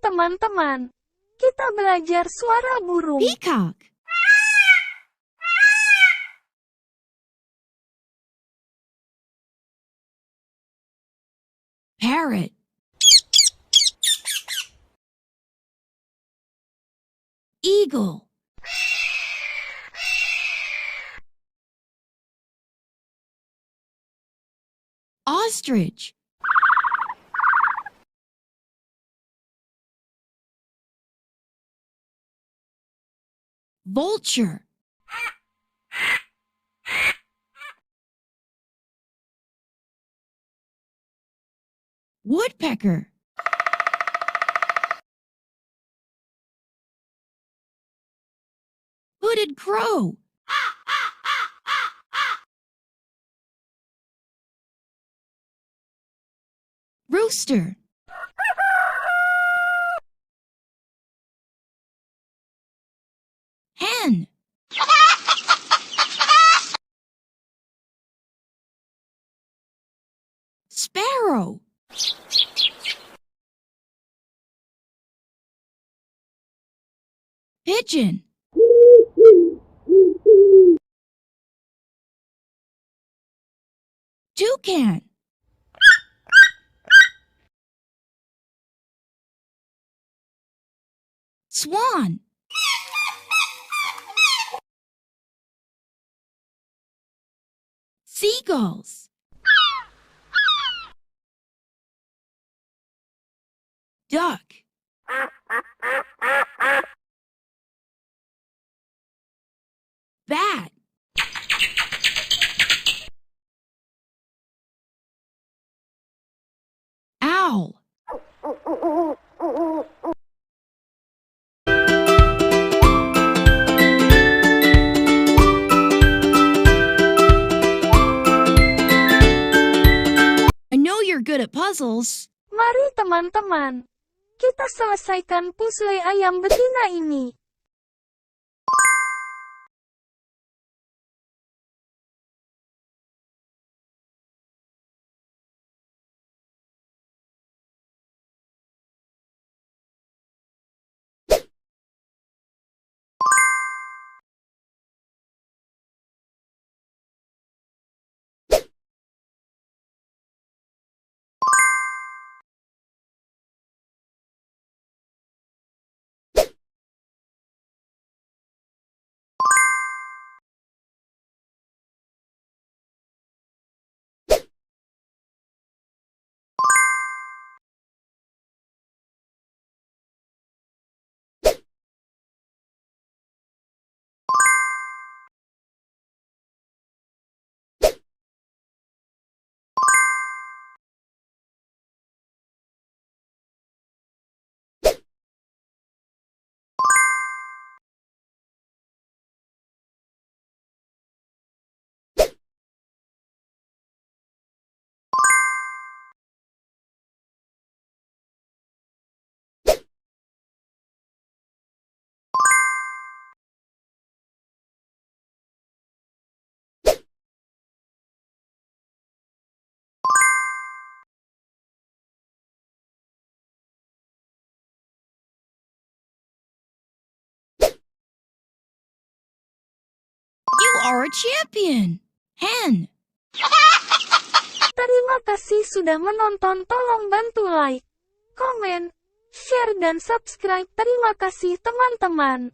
teman-teman, kita belajar suara burung. Peacock. Parrot. Eagle. Ostrich. Vulture. Woodpecker. Hooded crow. Rooster. Hen. Sparrow. Pigeon. Toucan. Swan. Seagulls. Duck. Bat. Owl. I know you're good at puzzles. Mari teman-teman, kita selesaikan puzzle ayam betina ini. You are a champion. Hen. Terima kasih sudah menonton. Tolong bantu like, komen, share dan subscribe. Terima kasih teman-teman.